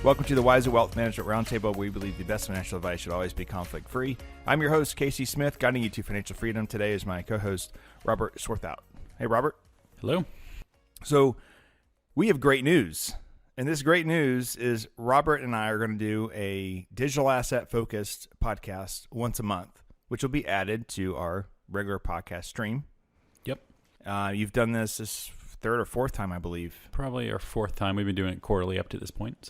Welcome to the Wiser Wealth Management Roundtable, where we believe the best financial advice should always be conflict-free. I'm your host, Casey Smith, guiding you to financial freedom. Today is my co-host, Robert Swarthout. Hey, Robert. Hello. So we have great news, and this great news is Robert and I are going to do a digital asset-focused podcast once a month, which will be added to our regular podcast stream. Yep. You've done this third or fourth time, I believe. Probably our fourth time. We've been doing it quarterly up to this point.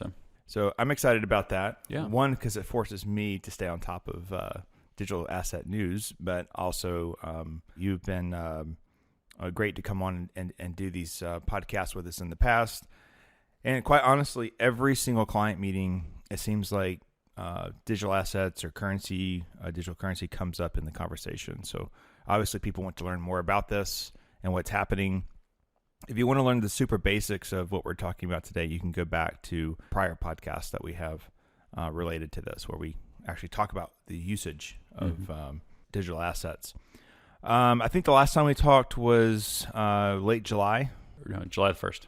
So I'm excited about that. Yeah. One, because it forces me to stay on top of digital asset news, but also you've been great to come on and do these podcasts with us in the past. And quite honestly, every single client meeting, it seems like digital assets or currency, digital currency comes up in the conversation. So obviously people want to learn more about this and what's happening. If you want to learn the super basics of what we're talking about today, you can go back to prior podcasts that we have related to this, where we actually talk about the usage of digital assets. I think the last time we talked was late July. No, July the 1st.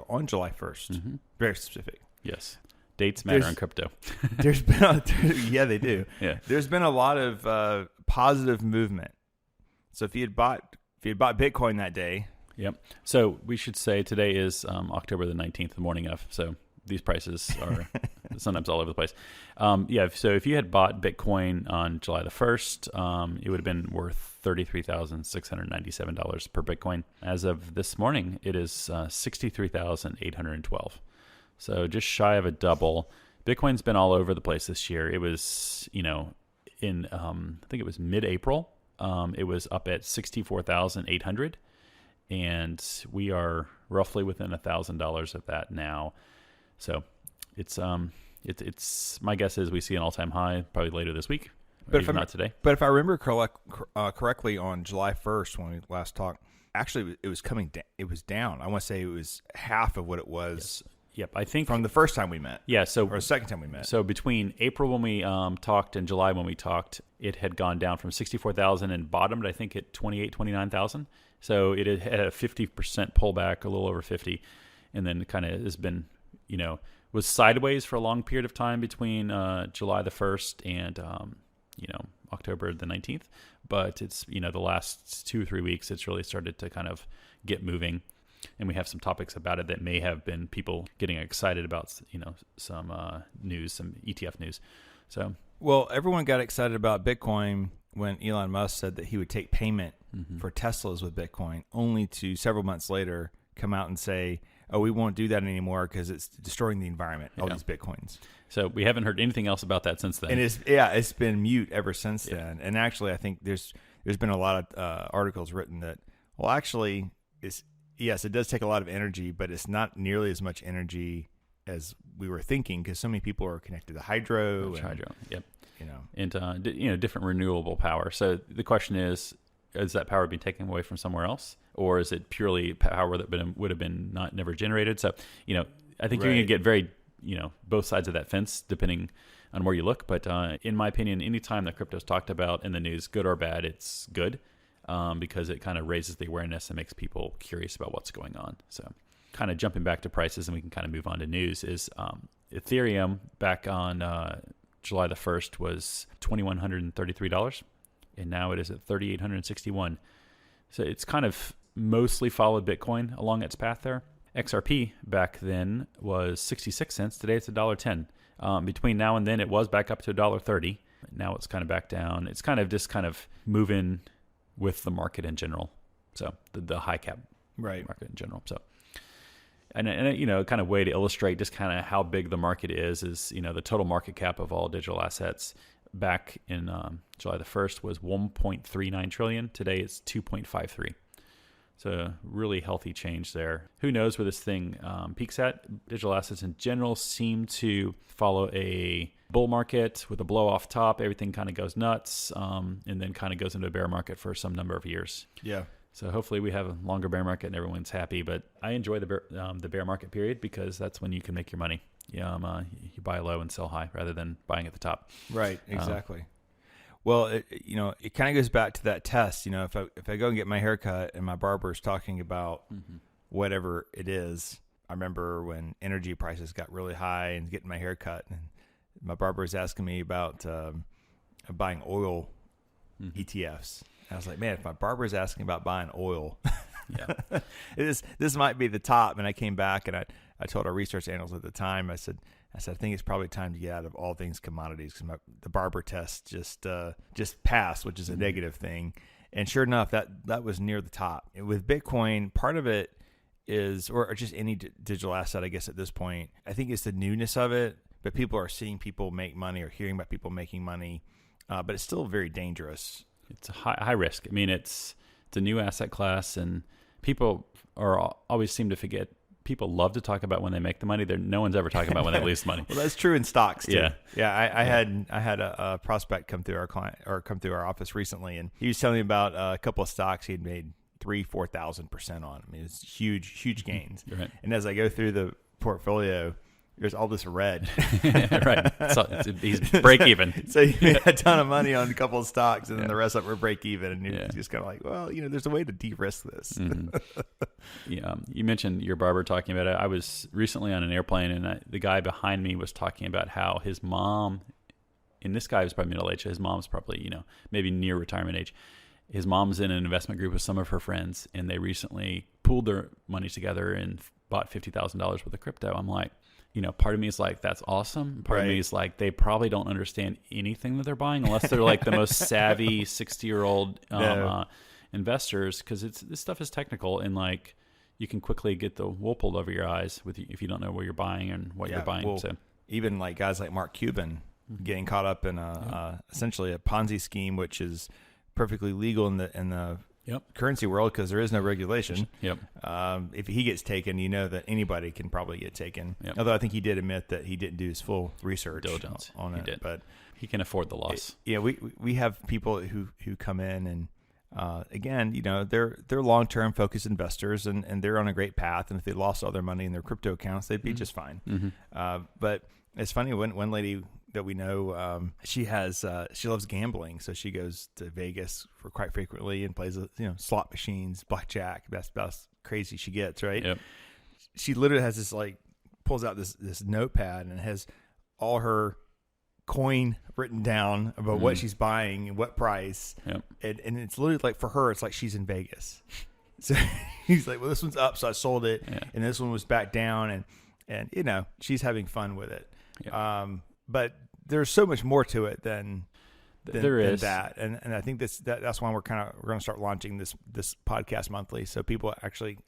On July 1st. Mm-hmm. Very specific. Yes. Dates matter in crypto. There's been yeah, they do. Yeah. There's been a lot of positive movement. So if you had bought Bitcoin that day. Yep. So we should say today is October the 19th, the morning of. So these prices are sometimes all over the place. So if you had bought Bitcoin on July the 1st, it would have been worth $33,697 per Bitcoin. As of this morning, it is $63,812. So just shy of a double. Bitcoin's been all over the place this year. It was, in I think it was mid-April. It was up at 64,800. And we are roughly within $1,000 of that now. So it's my guess is we see an all-time high probably later this week, but if not today. But if I remember correctly, on July 1st when we last talked, actually it was coming down. It was down. I want to say it was half of what it was. Yes. Yep, I think from the first time we met. Yeah, or the second time we met. So between April when we talked and July when we talked, it had gone down from 64,000 and bottomed, I think, at 29,000. So it had a 50% pullback, a little over 50, and then kind of has been, was sideways for a long period of time between July the 1st and, October the 19th. But it's, the last 2 or 3 weeks, it's really started to kind of get moving. And we have some topics about it that may have been people getting excited about, some news, some ETF news. So, well, everyone got excited about Bitcoin when Elon Musk said that he would take payment for Teslas with Bitcoin, only to several months later come out and say, "Oh, we won't do that anymore because it's destroying the environment." All these Bitcoins. So we haven't heard anything else about that since then. And it's been mute ever since then. And actually, I think there's been a lot of articles written that, well, actually, yes, it does take a lot of energy, but it's not nearly as much energy as we were thinking because so many people are connected to hydro. Yep. And different renewable power. So the question is that power being taken away from somewhere else, or is it purely power that would have been never generated? So, I think you're going to get very, both sides of that fence depending on where you look. But in my opinion, anytime that crypto's talked about in the news, good or bad, it's good because it kind of raises the awareness and makes people curious about what's going on. So kind of jumping back to prices, and we can kind of move on to news, is Ethereum back on July the 1st was $2,133, and now it is at $3,861. So it's kind of mostly followed Bitcoin along its path there. XRP back then was 66 cents. Today it's $1.10. Between now and then, it was back up to $1.30. Now it's kind of back down. It's kind of just kind of moving with the market in general. So the high cap market in general. So. And kind of way to illustrate just kind of how big the market is the total market cap of all digital assets back in July the 1st was 1.39 trillion. Today it's 2.53. So really healthy change there. Who knows where this thing peaks at? Digital assets in general seem to follow a bull market with a blow off top. Everything kind of goes nuts and then kind of goes into a bear market for some number of years. Yeah. So hopefully we have a longer bear market and everyone's happy. But I enjoy the bear market period because that's when you can make your money. You buy low and sell high rather than buying at the top. Right, exactly. Well, it kind of goes back to that test. If I go and get my haircut and my barber is talking about whatever it is, I remember when energy prices got really high and getting my hair cut, and my barber was asking me about buying oil ETFs. I was like, man, if my barber is asking about buying oil, this might be the top. And I came back and I told our research analyst at the time, I said, I think it's probably time to get out of all things commodities, because the barber test just passed, which is a negative thing. And sure enough, that was near the top. And with Bitcoin, part of it is, or just any digital asset, I guess at this point, I think it's the newness of it. But people are seeing people make money or hearing about people making money, but it's still very dangerous. It's a high risk. I mean, it's a new asset class, and people always seem to forget. People love to talk about when they make the money. No one's ever talking about when they lose money. Well, that's true in stocks too. Yeah. I had a prospect come through our office recently, and he was telling me about a couple of stocks he'd made 3,000-4,000% on. I mean, it's huge gains. Right. And as I go through the portfolio, there's all this red. Right. He's break even. So you made a ton of money on a couple of stocks, and then the rest of it were break even. And you're just kind of like, well, there's a way to de-risk this. Yeah. You mentioned your barber talking about it. I was recently on an airplane, and the guy behind me was talking about how his mom, and this guy was probably middle age. His mom's probably, maybe near retirement age. His mom's in an investment group with some of her friends, and they recently pooled their money together and bought $50,000 worth of crypto. I'm like, part of me is like, that's awesome. Part of me is like, they probably don't understand anything that they're buying unless they're like the most savvy 60-year-old investors, because this stuff is technical, and like you can quickly get the wool pulled over your eyes if you don't know where you're buying and what you're buying. Well, so even like guys like Mark Cuban getting caught up in essentially a Ponzi scheme, which is perfectly legal in the currency world because there is no regulation. If he gets taken, that anybody can probably get taken. Although I think he did admit that he didn't do his full research diligence on it. Did. But he can afford the loss. We have people who come in and again, they're long-term focused investors and they're on a great path. And if they lost all their money in their crypto accounts, they'd be just fine. But it's funny, one lady that we know, she loves gambling, so she goes to Vegas for quite frequently and plays slot machines, blackjack. That's crazy she gets, right? Yep. She literally has this pulls out this notepad and has all her coin written down about what she's buying and what price. Yep. And it's literally like, for her, it's like she's in Vegas. So he's like, well, this one's up, so I sold it, and this one was back down, and she's having fun with it. Yep. But there's so much more to it than that, and I think that's why we're going to start launching this podcast monthly, so people actually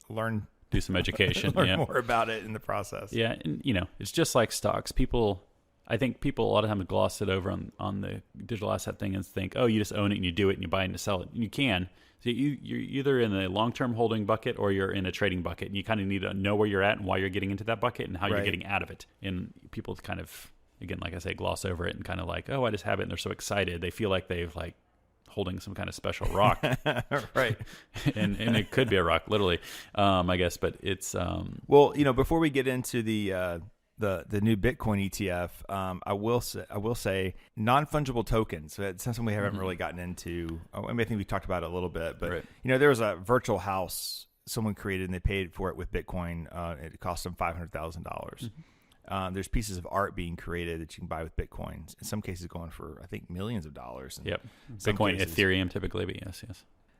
do some education, learn more about it in the process. Yeah, and it's just like stocks. I think people a lot of times gloss it over on the digital asset thing and think, oh, you just own it and you do it and you buy it and you sell it. And you can. So you're either in the long-term holding bucket or you're in a trading bucket, and you kind of need to know where you're at and why you're getting into that bucket and how you're getting out of it. And people kind of, again, like I say, gloss over it and kind of like, oh, I just have it, and they're so excited. They feel like they've holding some kind of special rock. Right. and it could be a rock, literally, I guess, but it's... Well, before we get into the new Bitcoin ETF, I will say non-fungible tokens. It's something we haven't really gotten into. I think we talked about it a little bit, but there was a virtual house someone created and they paid for it with Bitcoin. It cost them $500,000. There's pieces of art being created that you can buy with Bitcoin. In some cases, going for I think millions of dollars. Bitcoin, Ethereum, typically, but yes.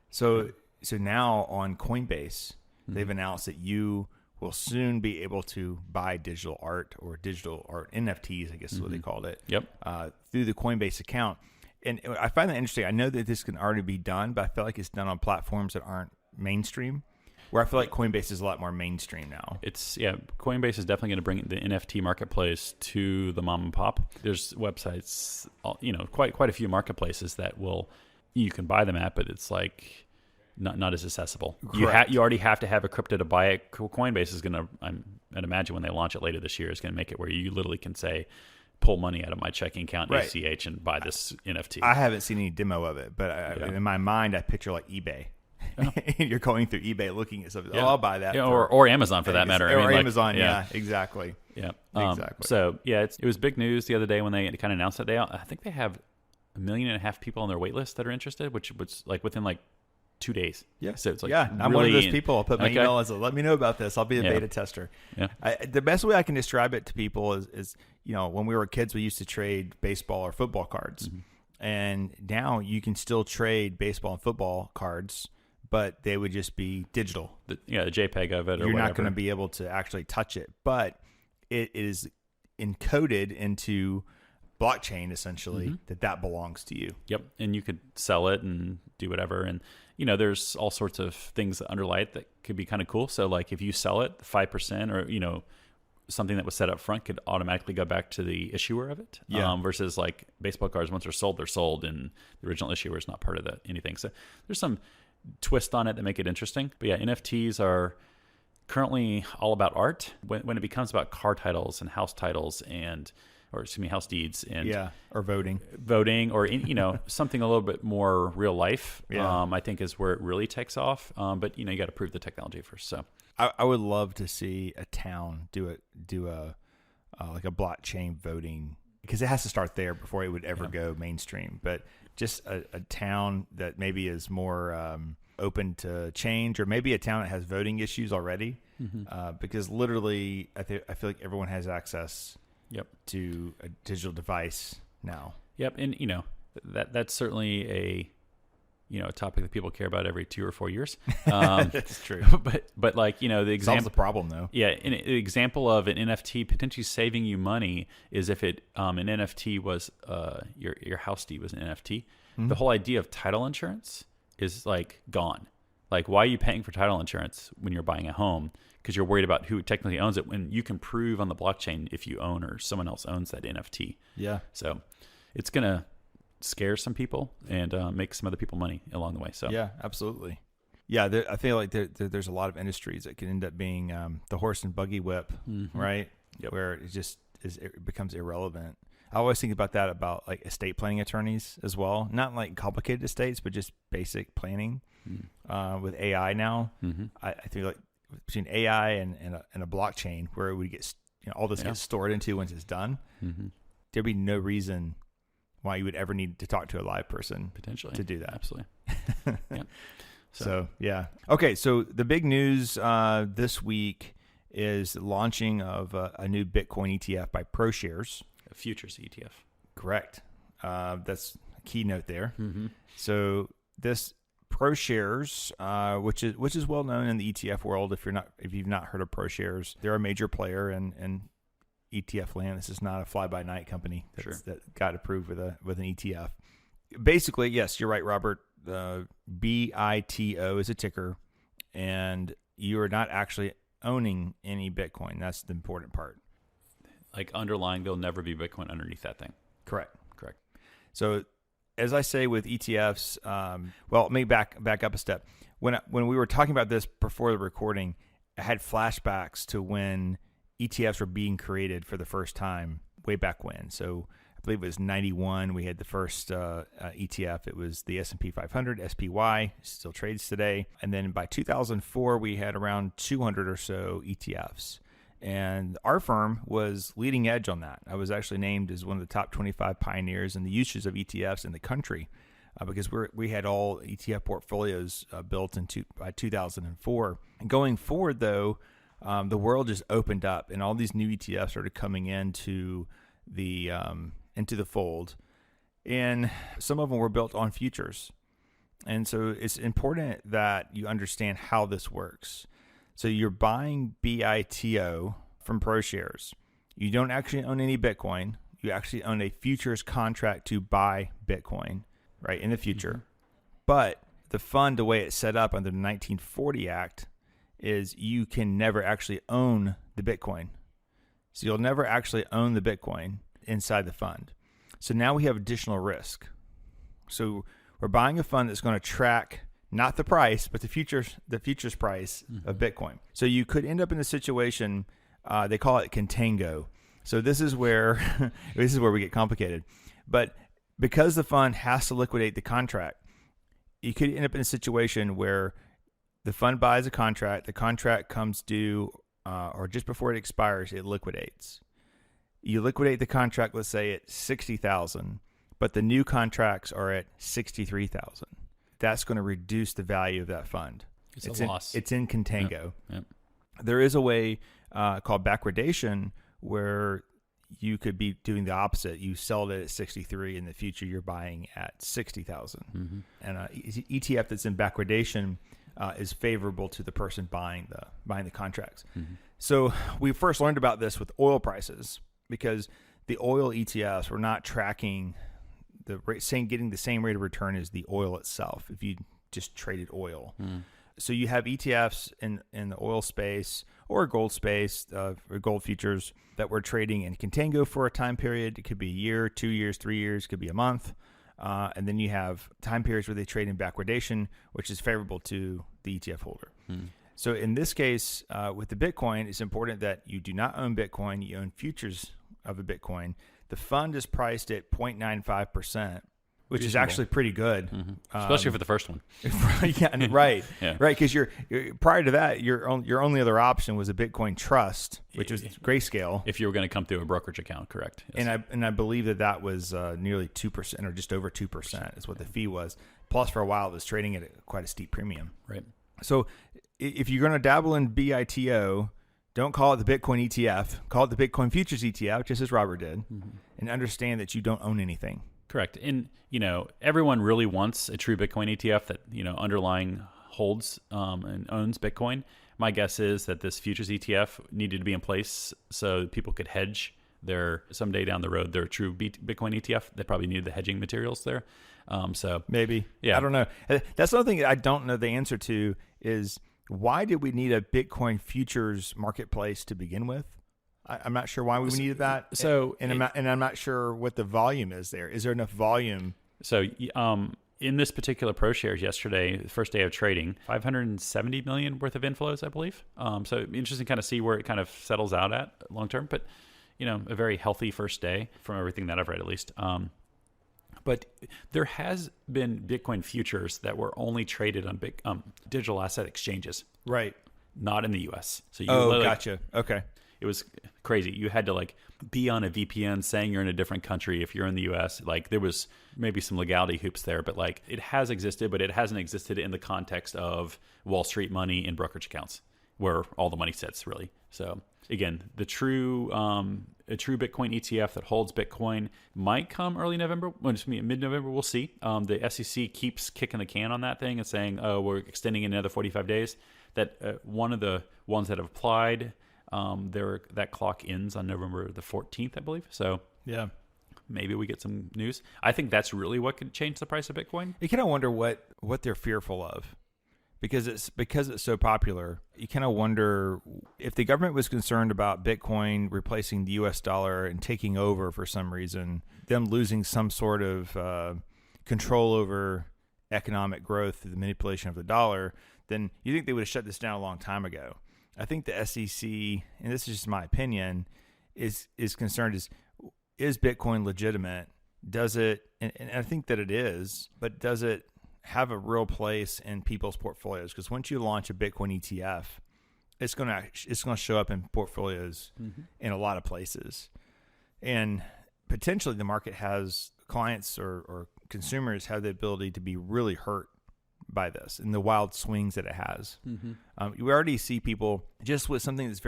So now on Coinbase, they've announced that you will soon be able to buy digital art or digital art NFTs, I guess is what they called it. Through the Coinbase account. And I find that interesting. I know that this can already be done, but I feel like it's done on platforms that aren't mainstream. Where I feel like Coinbase is a lot more mainstream now. Coinbase is definitely going to bring the NFT marketplace to the mom and pop. There's websites, quite a few marketplaces that you can buy them at, but it's like not as accessible. You already have to have a crypto to buy it. Coinbase is going to, I'd imagine when they launch it later this year, is going to make it where you literally can say, pull money out of my checking account, ACH, and buy this NFT. I haven't seen any demo of it, but in my mind, I picture like eBay. You're going through eBay looking at stuff. Oh, I'll buy that. Or Amazon for that matter. Amazon. Yeah, exactly. Yeah, exactly. So it was big news the other day when they kind of announced that I think they have 1.5 million people on their wait list that are interested, which was like within like 2 days. Yeah. So it's like, yeah, I'm one of those people. I'll put my okay. email and say, let me know about this. I'll be a beta tester. Yeah. The best way I can describe it to people is, when we were kids, we used to trade baseball or football cards. And now you can still trade baseball and football cards, but they would just be digital. The JPEG of it or You're whatever. not going to be able to actually touch it, but it is encoded into blockchain, essentially, that belongs to you. Yep. And you could sell it and do whatever. And, there's all sorts of things that underlie it that could be kind of cool. So, like, if you sell it, 5% or, something that was set up front could automatically go back to the issuer of it. Versus, like, baseball cards, once they're sold, and the original issuer is not part of anything. So there's some twist on it that make it interesting. But, yeah, NFTs are currently all about art. When it becomes about car titles and house titles house deeds and or voting or something a little bit more real life. I think is where it really takes off. But you got to prove the technology first. So I would love to see a town do a like a blockchain voting, because it has to start there before it would ever go mainstream. But just a town that maybe is more open to change, or maybe a town that has voting issues already, because literally I feel like everyone has access to a digital device now. Yep. And that's certainly a topic that people care about every 2 or 4 years. That's true. But like, the example solves the problem though. Yeah. An example of an NFT potentially saving you money is if an NFT was your house deed was an NFT. The whole idea of title insurance is like gone. Like, why are you paying for title insurance when you're buying a home? Because you're worried about who technically owns it, when you can prove on the blockchain if you own or someone else owns that NFT. Yeah. So it's going to scare some people and make some other people money along the way. So yeah, absolutely. Yeah, I feel like there's a lot of industries that can end up being the horse and buggy whip, right? Yep. Where it becomes irrelevant. I always think about that about like estate planning attorneys as well. Not like complicated estates, but just basic planning. With AI now, I feel like between AI and a blockchain where we get all this gets stored into once it's done, there'd be no reason why you would ever need to talk to a live person potentially to do that. Absolutely. Yeah. So yeah. Okay. So the big news this week is the launching of a new Bitcoin ETF by ProShares. A futures ETF. Correct. That's a key note there. So this ProShares, which is well known in the ETF world. If you've not heard of ProShares, they're a major player in ETF land. This is not a fly-by-night company that got approved with an ETF. Basically, yes, you're right, Robert. BITO is a ticker, and you are not actually owning any Bitcoin. That's the important part. Like underlying, there'll never be Bitcoin underneath that thing. Correct. So, as I say with ETFs, let me back up a step. When we were talking about this before the recording, I had flashbacks to when ETFs were being created for the first time way back when. So I believe it was 91. We had the first ETF. It was the S&P 500, SPY, still trades today. And then by 2004, we had around 200 or so ETFs. And our firm was leading edge on that. I was actually named as one of the top 25 pioneers in the usage of ETFs in the country because we had all ETF portfolios built by 2004. And going forward, though, the world just opened up, and all these new ETFs started coming into the fold. And some of them were built on futures. And so it's important that you understand how this works. So you're buying BITO from ProShares. You don't actually own any Bitcoin. You actually own a futures contract to buy Bitcoin, right, in the future. But the fund, the way it's set up under the 1940 Act, is you can never actually own the Bitcoin. So you'll never actually own the Bitcoin inside the fund. So now we have additional risk. So we're buying a fund that's going to track not the price, but the futures price of Bitcoin. So you could end up in a situation, they call it contango. So this is where we get complicated. But because the fund has to liquidate the contract, you could end up in a situation where the fund buys a contract, the contract comes due, or just before it expires, it liquidates. You liquidate the contract, let's say at $60,000, but the new contracts are at $63,000. that's going to reduce the value of that fund. It's a loss. It's in contango. Yep. Yep. There is a way called backwardation where you could be doing the opposite. You sell it at 63. In the future, you're buying at 60,000. Mm-hmm. And an ETF that's in backwardation is favorable to the person buying the contracts. Mm-hmm. So we first learned about this with oil prices because the oil ETFs were not tracking the rate, getting the same rate of return as the oil itself if you just traded oil. So you have ETFs in the oil space or gold space, or gold futures that were trading in contango for a time period. It could be a year, 2 years, 3 years, it could be a month. And then you have time periods where they trade in backwardation, which is favorable to the ETF holder. So in this case, with the Bitcoin, it's important that you do not own Bitcoin. You own futures of a Bitcoin. The fund is priced at 0.95%, which is actually pretty good. Especially for the first one. Yeah, right. Yeah. Right, because you're prior to that, your only other option was a Bitcoin trust, which was grayscale. If you were going to come through a brokerage account, correct. Yes. And I believe that was nearly 2% or just over 2% is what the fee was. Plus, for a while, it was trading at quite a steep premium. Right. So if you're going to dabble in BITO, don't call it the Bitcoin ETF. Call it the Bitcoin Futures ETF, just as Robert did, and understand that you don't own anything. Correct. And, everyone really wants a true Bitcoin ETF that, underlying holds and owns Bitcoin. My guess is that this futures ETF needed to be in place so people could hedge someday down the road, their true Bitcoin ETF. They probably needed the hedging materials there. So maybe. Yeah. I don't know. That's another thing I don't know the answer to is why did we need a Bitcoin futures marketplace to begin with? I'm not sure why we needed that. So, I'm not sure what the volume is there. Is there enough volume? So, in this particular ProShares yesterday, the first day of trading, 570 million worth of inflows, I believe. So interesting kind of see where it kind of settles out at long term, but a very healthy first day from everything that I've read at least. But there has been Bitcoin futures that were only traded on big digital asset exchanges, right? Not in the U.S. So gotcha. Okay. It was crazy. You had to be on a VPN saying you're in a different country if you're in the US. There was maybe some legality hoops there, but it has existed, but it hasn't existed in the context of Wall Street money in brokerage accounts where all the money sits really. So again, a true Bitcoin ETF that holds Bitcoin might come early November, mid-November, we'll see. The SEC keeps kicking the can on that thing and saying, oh, we're extending it another 45 days. That one of the ones that have applied, that clock ends on November the 14th, I believe. So yeah, maybe we get some news. I think that's really what could change the price of Bitcoin. You kind of wonder what they're fearful of, because it's so popular. You kind of wonder if the government was concerned about Bitcoin replacing the U.S. dollar and taking over for some reason, them losing some sort of control over economic growth through the manipulation of the dollar, then you think they would have shut this down a long time ago. I think the SEC, and this is just my opinion, is concerned is Bitcoin legitimate? Does it, and I think that it is, but does it have a real place in people's portfolios? Because once you launch a Bitcoin ETF, it's going to show up in portfolios in a lot of places, and potentially the market has clients or consumers have the ability to be really hurt by this and the wild swings that it has. We already see people just with something that's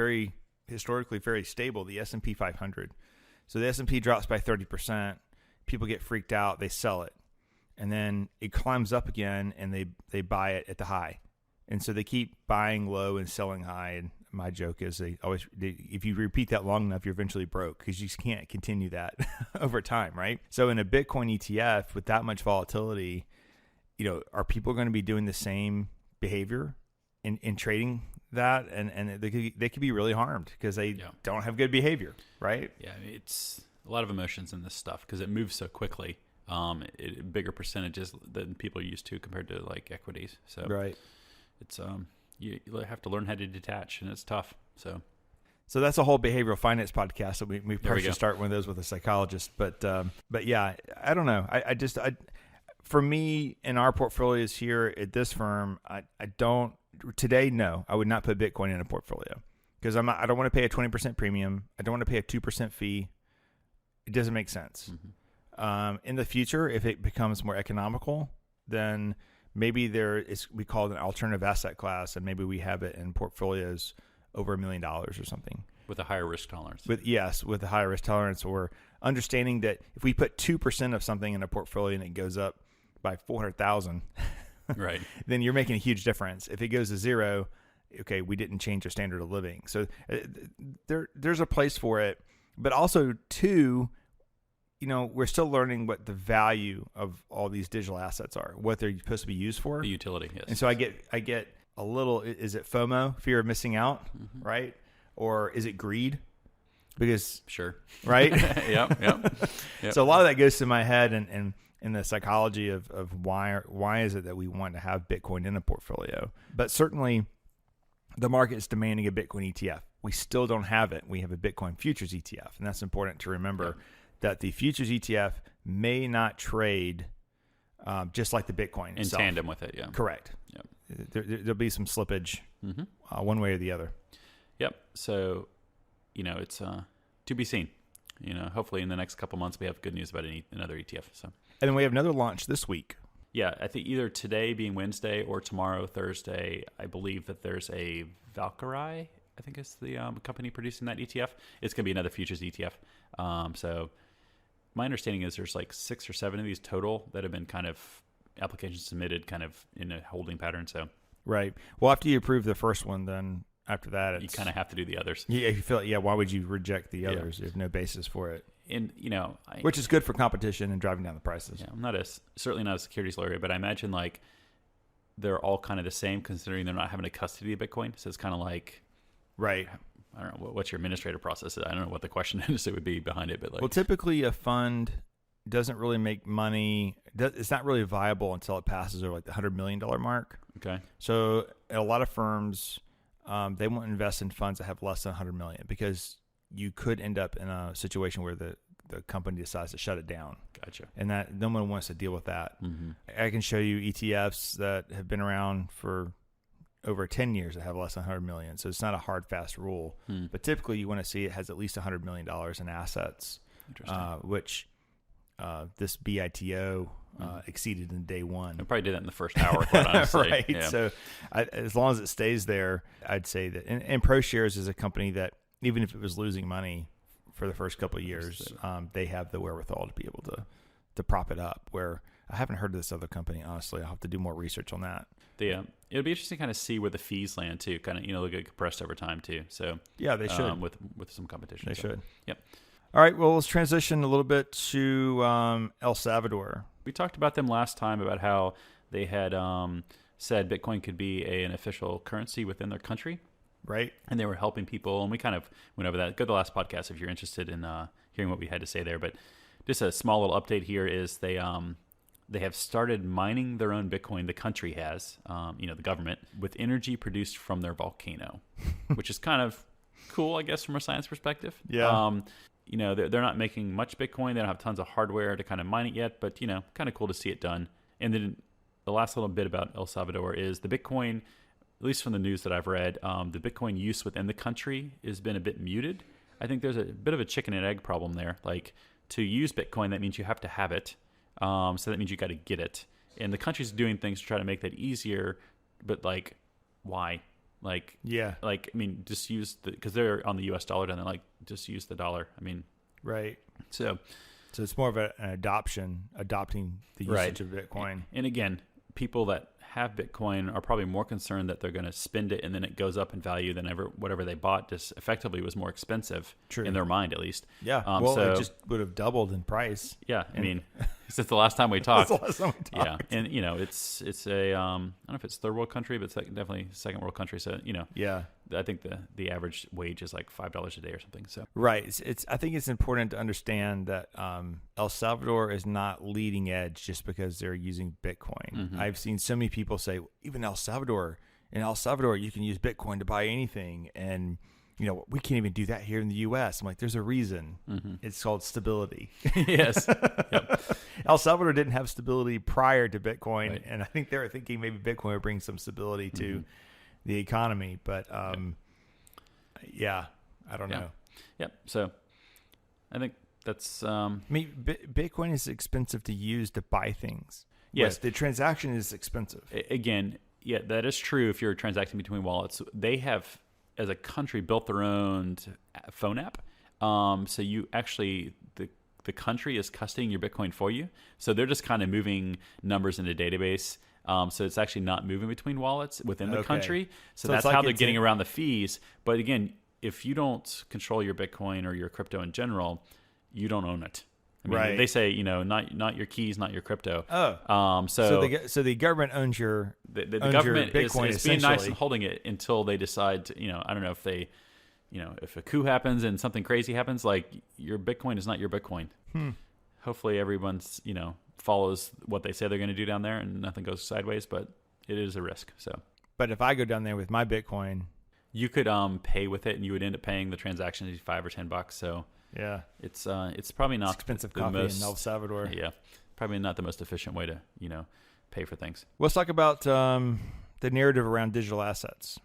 historically very stable, the S&P 500. So the S&P drops by 30%, people get freaked out, they sell it, and then it climbs up again and they buy it at the high. And so they keep buying low and selling high. And my joke is if you repeat that long enough, you're eventually broke because you just can't continue that over time, right? So in a Bitcoin ETF with that much volatility, are people going to be doing the same behavior in trading that? And they could be really harmed because they don't have good behavior, right? Yeah, it's a lot of emotions in this stuff because it moves so quickly. Bigger percentages than people are used to compared to equities. So right. It's you have to learn how to detach, and it's tough. So that's a whole behavioral finance podcast. So we probably should start one of those with a psychologist. But yeah, I don't know. For me, in our portfolios here at this firm, I don't today. No, I would not put Bitcoin in a portfolio because I don't want to pay a 20% premium. I don't want to pay a 2% fee. It doesn't make sense. In the future, if it becomes more economical, then maybe there is, we call it an alternative asset class, and maybe we have it in portfolios over $1 million or something. With a higher risk tolerance. With a higher risk tolerance, or understanding that if we put 2% of something in a portfolio and it goes up by 400,000, right, then you're making a huge difference. If it goes to zero, okay, we didn't change our standard of living. So there's a place for it, but also too, we're still learning what the value of all these digital assets are, what they're supposed to be used for. The utility, yes. And so I get a little, is it FOMO, fear of missing out, right? Or is it greed? Because sure, right? Yep. So a lot of that goes to my head, and in the psychology of why is it that we want to have Bitcoin in a portfolio? But certainly, the market is demanding a Bitcoin ETF. We still don't have it. We have a Bitcoin futures ETF, and that's important to remember that the futures ETF may not trade just like the Bitcoin itself. In tandem with it. Yeah, correct. Yep. There'll be some slippage, one way or the other. Yep. So, it's to be seen. Hopefully in the next couple months we have good news about another ETF. So, and then we have another launch this week. Yeah, I think either today being Wednesday or tomorrow Thursday. I believe that there's a Valkyrie. I think it's the company producing that ETF. It's going to be another futures ETF. So, my understanding is there's like 6 or 7 of these total that have been kind of applications submitted, kind of in a holding pattern. So, right. Well, after you approve the first one, then after that, you kind of have to do the others. Yeah, you feel. Yeah, why would you reject the others? You have no basis for it. And which is good for competition and driving down the prices. Yeah, I'm certainly not a securities lawyer, but I imagine like they're all kind of the same, considering they're not having a custody of Bitcoin. So it's kind of like, right. I don't know what's your administrative process. I don't know what the question is. It would be behind it, but like, well, typically a fund doesn't really make money. It's not really viable until it passes over like the $100 million mark. Okay. So a lot of firms, they won't invest in funds that have less than 100 million, because you could end up in a situation where the company decides to shut it down. Gotcha. And that no one wants to deal with that. Mm-hmm. I can show you ETFs that have been around for over 10 years that have less than 100 million. So it's not a hard, fast rule. But typically you want to see it has at least $100 million in assets, which this BITO exceeded in day one. I probably did that in the first hour, quite honestly. Right. Yeah. So as long as it stays there, I'd say that. And ProShares is a company that, even if it was losing money for the first couple of years, they have the wherewithal to be able to prop it up. Where I haven't heard of this other company, honestly. I'll have to do more research on that. It'll be interesting to kind of see where the fees land too. Kind of, they'll get compressed over time too. So yeah, they should with some competition. They should. Yep. All right. Well, let's transition a little bit to El Salvador. We talked about them last time about how they had said Bitcoin could be an official currency within their country. Right. And they were helping people, and we kind of went over that. Go to the last podcast if you're interested in hearing what we had to say there. But just a small little update here is they have started mining their own Bitcoin. The country has, the government, with energy produced from their volcano, which is kind of cool, I guess, from a science perspective. Yeah. They're not making much Bitcoin. They don't have tons of hardware to kind of mine it yet, but, kind of cool to see it done. And then the last little bit about El Salvador is the Bitcoin, at least from the news that I've read, the Bitcoin use within the country has been a bit muted. I think there's a bit of a chicken and egg problem there. Like, to use Bitcoin, that means you have to have it. So that means you got to get it. And the country's doing things to try to make that easier, but like, why? Like, yeah. Like, I mean, just use because they're on the US dollar, and they're like, just use the dollar. I mean, right. So it's more of an adopting the usage of Bitcoin. And again, people that have Bitcoin are probably more concerned that they're going to spend it and then it goes up in value than whatever they bought just effectively was more expensive. True. In their mind, at least. Yeah. It just would have doubled in price. Yeah. I mean, since the last time we talked. That's the last time we talked. Yeah. And, it's a, I don't know if it's third world country, but it's definitely second world country. So, yeah. I think the average wage is like $5 a day or something. So right. I think it's important to understand that El Salvador is not leading edge just because they're using Bitcoin. Mm-hmm. I've seen so many people say, even in El Salvador, you can use Bitcoin to buy anything, and we can't even do that here in the U.S. I'm like, there's a reason. Mm-hmm. It's called stability. Yes. Yep. El Salvador didn't have stability prior to Bitcoin, right. And I think they were thinking maybe Bitcoin would bring some stability to the economy, but yeah, I don't know. Yep. So I think that's. I mean, Bitcoin is expensive to use to buy things. Yes, But the transaction is expensive. Again, yeah, that is true. If you're transacting between wallets, they have, as a country, built their own phone app. So you actually the country is custodying your Bitcoin for you. So they're just kind of moving numbers in a database. So it's actually not moving between wallets within the country. So that's how they're getting around the fees. But again, if you don't control your Bitcoin or your crypto in general, you don't own it. I mean, they say, not your keys, not your crypto. Oh, so the government owns your the government your Bitcoin is being nice and holding it until they decide to, I don't know if they, if a coup happens and something crazy happens, like your Bitcoin is not your Bitcoin. Hopefully everyone's, follows what they say they're going to do down there and nothing goes sideways, but it is a risk. So, but if I go down there with my Bitcoin, you could pay with it and you would end up paying the transaction $5 or $10. So yeah, it's probably not expensive coffee in El Salvador. Yeah, probably not the most efficient way to pay for things. Let's talk about the narrative around digital assets.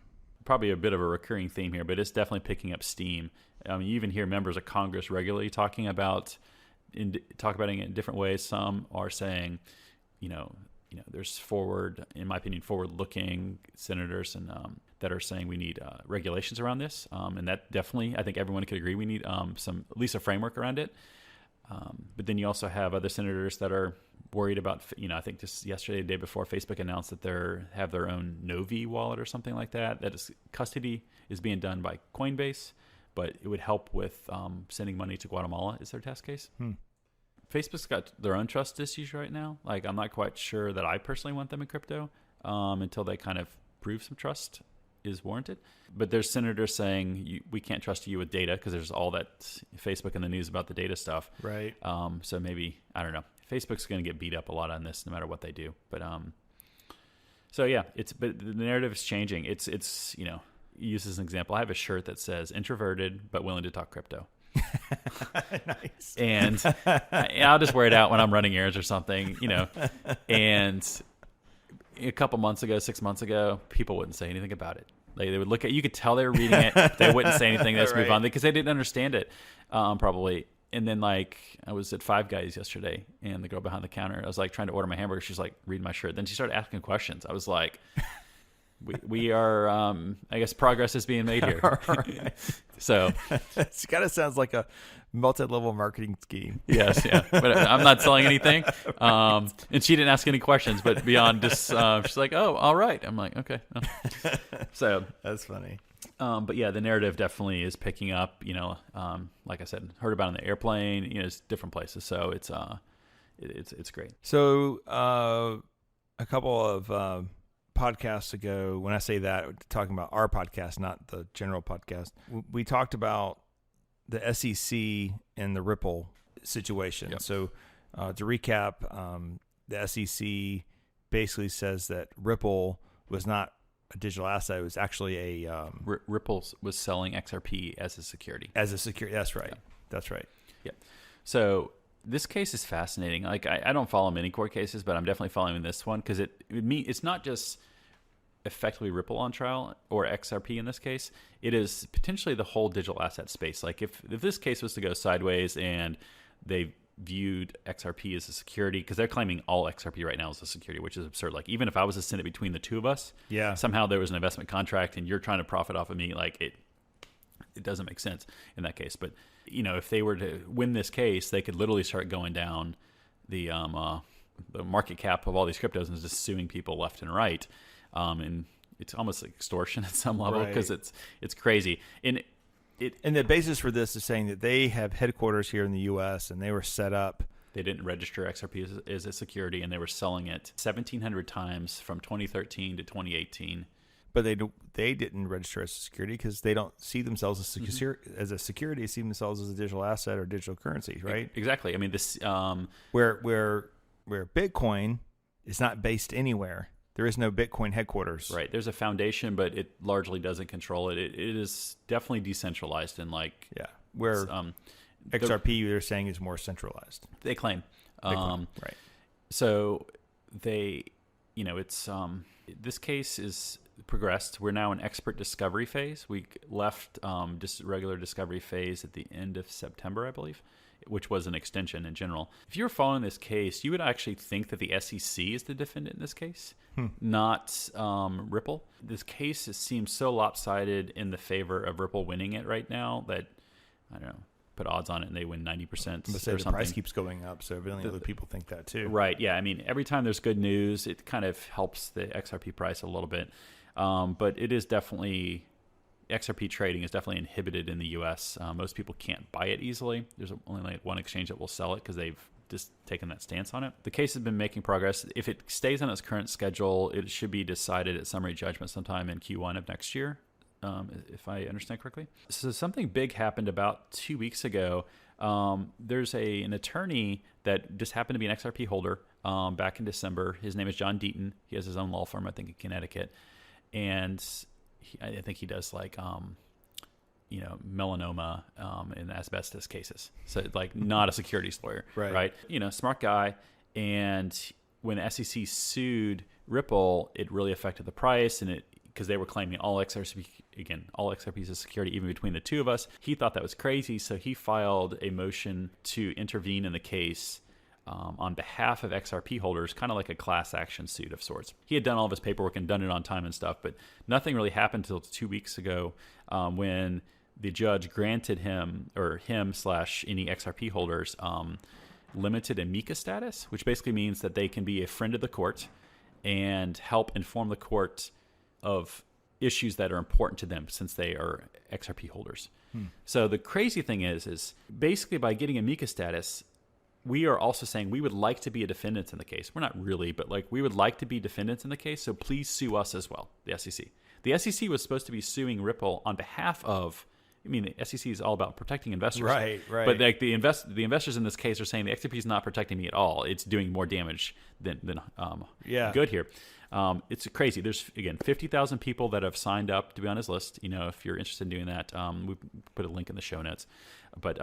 Probably a bit of a recurring theme here, but it's definitely picking up steam. You even hear members of Congress regularly talking about it in different ways. Some are saying, there's in my opinion, forward-looking senators and that are saying we need regulations around this, and that definitely, I think everyone could agree we need some, at least a framework around it. But then you also have other senators that are worried about, I think just yesterday, the day before, Facebook announced that they have their own Novi wallet or something like that. That is, custody is being done by Coinbase, but it would help with sending money to Guatemala is their test case. Facebook's got their own trust issues right now. Like, I'm not quite sure that I personally want them in crypto until they kind of prove some trust is warranted. But there's senators saying we can't trust you with data because there's all that Facebook in the news about the data stuff. Right. So maybe, I don't know. Facebook's going to get beat up a lot on this no matter what they do. But so yeah, but the narrative is changing. It's use as an example. I have a shirt that says introverted but willing to talk crypto. Nice. And I'll just wear it out when I'm running errands or something, and a couple months ago, 6 months ago, people wouldn't say anything about it. They would look at, you could tell they were reading it. They wouldn't say anything. They just move on because they didn't understand it, probably. And then I was at Five Guys yesterday, and the girl behind the counter, I was trying to order my hamburger. She's reading my shirt. Then she started asking questions. I was like, we are, I guess progress is being made here. Right. So it kind of sounds like a multi-level marketing scheme. Yes, yeah. But I'm not selling anything. And she didn't ask any questions, but beyond just, she's like, oh, all right. I'm like, okay. Oh. So that's funny. But yeah, the narrative definitely is picking up, like I said, heard about it on the airplane, it's different places. So it's great. So a couple of podcasts ago, when I say that, talking about our podcast, not the general podcast, we talked about the SEC and the Ripple situation. Yep. So to recap, the SEC basically says that Ripple was not a digital asset. It was actually a... Ripple was selling XRP as a security. As a security. That's right. Yeah. That's right. Yeah. So this case is fascinating. I don't follow many court cases, but I'm definitely following this one because it's not just effectively Ripple on trial or XRP in this case. It is potentially the whole digital asset space. If this case was to go sideways and they viewed XRP as a security, because they're claiming all XRP right now is a security, which is absurd. Even if I was to send it between the two of us, somehow there was an investment contract and you're trying to profit off of me, it doesn't make sense in that case. But if they were to win this case, they could literally start going down the market cap of all these cryptos and just suing people left and right. And it's almost like extortion at some level because it's crazy. And the basis for this is saying that they have headquarters here in the U.S. and they were set up. They didn't register XRP as a security, and they were selling it 1,700 times from 2013 to 2018. But they didn't register as a security because they don't see themselves as a security. They see themselves as a digital asset or digital currency, right? Exactly. I mean, this where Bitcoin is not based anywhere. There is no Bitcoin headquarters. Right. There's a foundation, but it largely doesn't control it. It is definitely decentralized and where XRP they're saying is more centralized. They claim. Right. So it's this case is progressed. We're now in expert discovery phase. We left just regular discovery phase at the end of September, I believe. which was an extension in general. If you were following this case, you would actually think that the SEC is the defendant in this case, not Ripple. This case seems so lopsided in the favor of Ripple winning it right now that, I don't know, put odds on it and they win 90% or the something. Price keeps going up, so evidently other people think that too. Right, yeah. I mean, every time there's good news, it kind of helps the XRP price a little bit. But it is definitely, XRP trading is definitely inhibited in the U.S. Most people can't buy it easily. There's only like one exchange that will sell it because they've just taken that stance on it. The case has been making progress. If it stays on its current schedule, it should be decided at summary judgment sometime in Q1 of next year, if I understand correctly. So something big happened about 2 weeks ago. There's an attorney that just happened to be an XRP holder back in December. His name is John Deaton. He has his own law firm, I think, in Connecticut. And I think he does like, melanoma and asbestos cases. So like not a securities lawyer, right? Smart guy. And when the SEC sued Ripple, it really affected the price, and because they were claiming all XRP is a security even between the two of us. He thought that was crazy, so he filed a motion to intervene in the case on behalf of XRP holders, kind of like a class action suit of sorts. He had done all of his paperwork and done it on time and stuff, but nothing really happened until 2 weeks ago when the judge granted him any XRP holders limited amicus status, which basically means that they can be a friend of the court and help inform the court of issues that are important to them since they are XRP holders. So the crazy thing is basically by getting amicus status, we are also saying we would like to be a defendant in the case. We're not really, but like we would like to be defendants in the case, so please sue us as well, the SEC. The SEC was supposed to be suing Ripple on behalf of, the SEC is all about protecting investors. Right. But like the investors in this case are saying the XRP is not protecting me at all. It's doing more damage than good here. It's crazy. There's, again, 50,000 people that have signed up to be on his list. If you're interested in doing that, we put a link in the show notes. But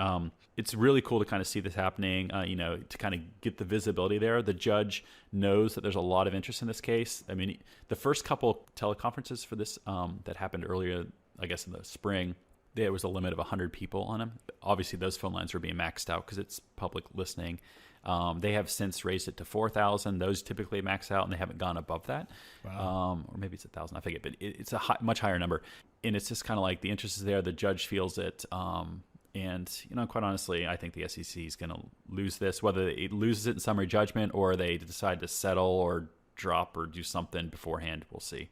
it's really cool to kind of see this happening, to kind of get the visibility there. The judge knows that there's a lot of interest in this case. I mean, the first couple teleconferences for this that happened earlier, I guess in the spring, there was a limit of 100 people on them. Obviously, those phone lines were being maxed out because it's public listening. They have since raised it to 4,000. Those typically max out, and they haven't gone above that. Wow. Or maybe it's 1,000. I forget, but it's a much higher number. And it's just kind of like the interest is there. The judge feels it. And, quite honestly, I think the SEC is going to lose this, whether it loses it in summary judgment or they decide to settle or drop or do something beforehand. We'll see.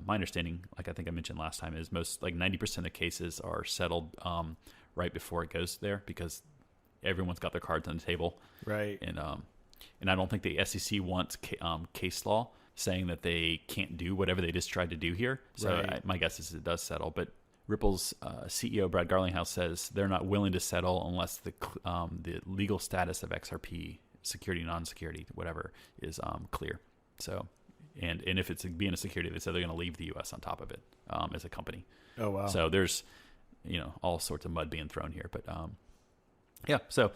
My understanding, like I think I mentioned last time, is most like 90% of cases are settled right before it goes there because everyone's got their cards on the table. Right. And I don't think the SEC wants case law saying that they can't do whatever they just tried to do here. So my guess is it does settle. But Ripple's CEO, Brad Garlinghouse, says they're not willing to settle unless the legal status of XRP, security, non-security, whatever, is clear. So, and if it's being a security, they said they're going to leave the U.S. on top of it as a company. Oh, wow. So there's, all sorts of mud being thrown here. But, so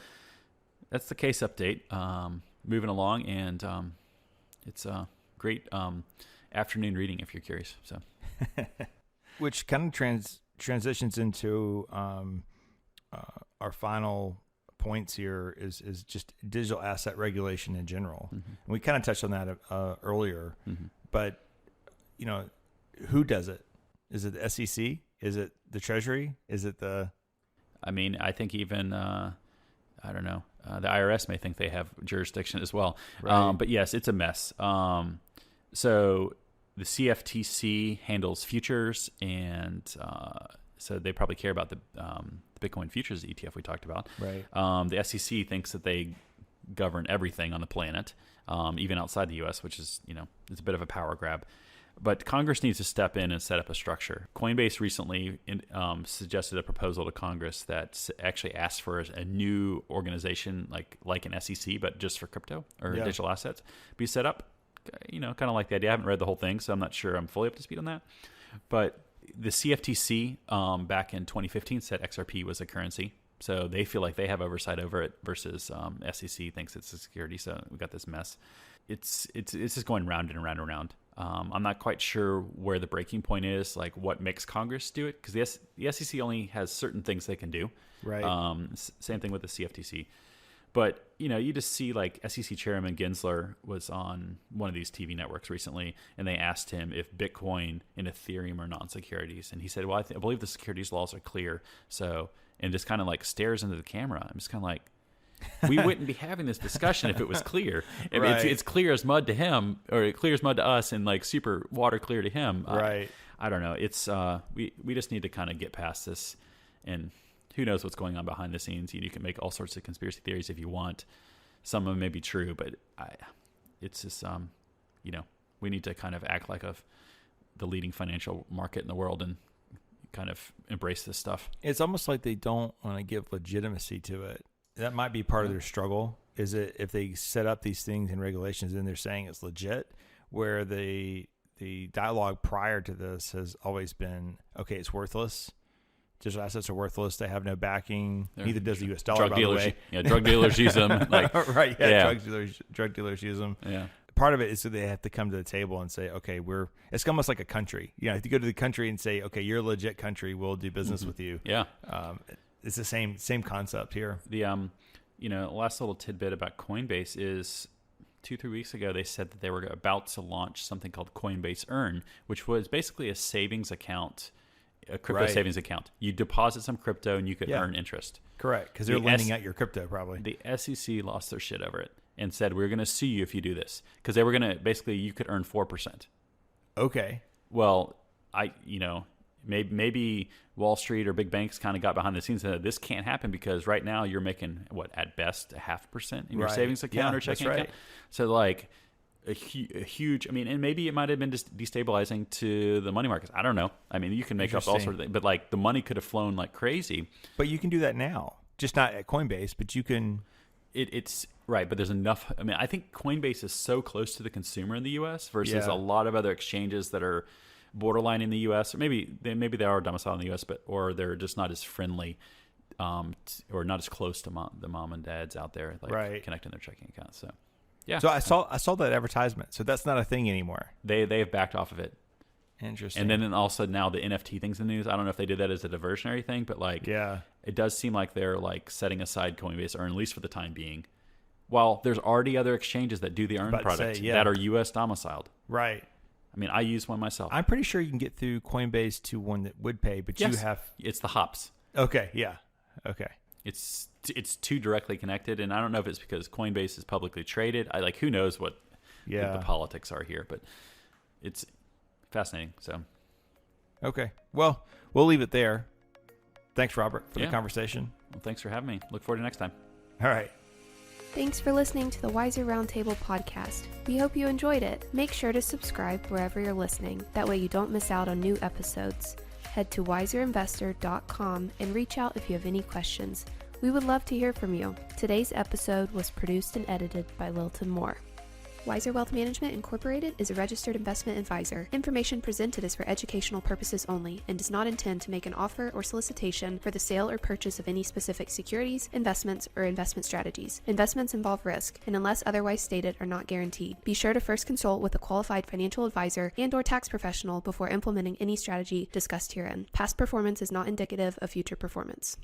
that's the case update. Moving along, and it's a great afternoon reading if you're curious. So, which kind of transitions into our final points here is just digital asset regulation in general. Mm-hmm. And we kind of touched on that earlier, but who does it? Is it the SEC? Is it the Treasury? Is it the? I think even I don't know. The IRS may think they have jurisdiction as well. Right. But yes, it's a mess. So the CFTC handles futures, and so they probably care about the Bitcoin futures ETF we talked about. Right. The SEC thinks that they govern everything on the planet, even outside the U.S., which is, it's a bit of a power grab. But Congress needs to step in and set up a structure. Coinbase recently suggested a proposal to Congress that actually asked for a new organization like an SEC, but just for crypto or digital assets, be set up. Kind of like the idea. I haven't read the whole thing, so I'm not sure I'm fully up to speed on that. But the CFTC back in 2015 said XRP was a currency. So they feel like they have oversight over it versus SEC thinks it's a security. So we got this mess. It's just going round and round and round. I'm not quite sure where the breaking point is, like what makes Congress do it, because the SEC only has certain things they can do. Right. Same thing with the CFTC. But, you just see like SEC Chairman Gensler was on one of these TV networks recently, and they asked him if Bitcoin and Ethereum are non-securities. And he said, well, I believe the securities laws are clear. So, and just kind of like stares into the camera. I'm just kind of like, we wouldn't be having this discussion if it was clear. Right. It's clear as mud to him, or it clear as mud to us, and like super water clear to him. Right. I don't know. It's we just need to kind of get past this, and who knows what's going on behind the scenes. You can make all sorts of conspiracy theories if you want. Some of them may be true, but it's just we need to kind of act like the leading financial market in the world and kind of embrace this stuff. It's almost like they don't want to give legitimacy to it. That might be part of their struggle. Is it if they set up these things and regulations, then they're saying it's legit, where the dialogue prior to this has always been, okay, it's worthless. Digital assets are worthless. They have no backing. Neither does the U.S. dollar, by the way. Yeah, drug dealers use them. Like, right, yeah. Drug dealers use them. Yeah. Part of it is that they have to come to the table and say, okay, it's almost like a country. If you go to the country and say, okay, you're a legit country, we'll do business with you. Yeah. It's the same concept here. The last little tidbit about Coinbase is 2-3 weeks ago they said that they were about to launch something called Coinbase Earn, which was basically a savings account, a crypto savings account. You deposit some crypto and you could earn interest. Correct, because they're lending out your crypto probably. The SEC lost their shit over it and said, we're going to sue you if you do this, because they were going to basically, you could earn 4%. Okay. Well, maybe Wall Street or big banks kind of got behind the scenes and said, this can't happen because right now you're making at best 0.5% in your savings account or checking account. So like a huge, and maybe it might have been just destabilizing to the money markets. I don't know. You can make up all sorts of things, but like the money could have flown like crazy. But you can do that now, just not at Coinbase, but you can. It's right, but there's enough. I think Coinbase is so close to the consumer in the U.S. versus a lot of other exchanges that are borderline in the U.S. Or maybe they are domiciled in the U.S., or they're just not as friendly, or not as close to the mom and dads out there, like connecting their checking accounts. So, yeah. So I saw that advertisement. So that's not a thing anymore. They have backed off of it. Interesting. And then also now the NFT thing's in the news. I don't know if they did that as a diversionary thing, but it does seem like they're like setting aside Coinbase, or at least for the time being. While there's already other exchanges that do the Earn product that are U.S. domiciled. Right. I use one myself. I'm pretty sure you can get through Coinbase to one that would pay, but you have... It's the hops. Okay, yeah. Okay. It's too directly connected, and I don't know if it's because Coinbase is publicly traded. Who knows what the politics are here, but it's fascinating. So, okay. Well, we'll leave it there. Thanks, Robert, for the conversation. Well, thanks for having me. Look forward to next time. All right. Thanks for listening to the Wiser Roundtable podcast. We hope you enjoyed it. Make sure to subscribe wherever you're listening. That way you don't miss out on new episodes. Head to wiserinvestor.com and reach out if you have any questions. We would love to hear from you. Today's episode was produced and edited by Lilton Moore. Wiser Wealth Management Incorporated is a registered investment advisor. Information presented is for educational purposes only and does not intend to make an offer or solicitation for the sale or purchase of any specific securities, investments, or investment strategies. Investments involve risk and, unless otherwise stated, are not guaranteed. Be sure to first consult with a qualified financial advisor and/or tax professional before implementing any strategy discussed herein. Past performance is not indicative of future performance.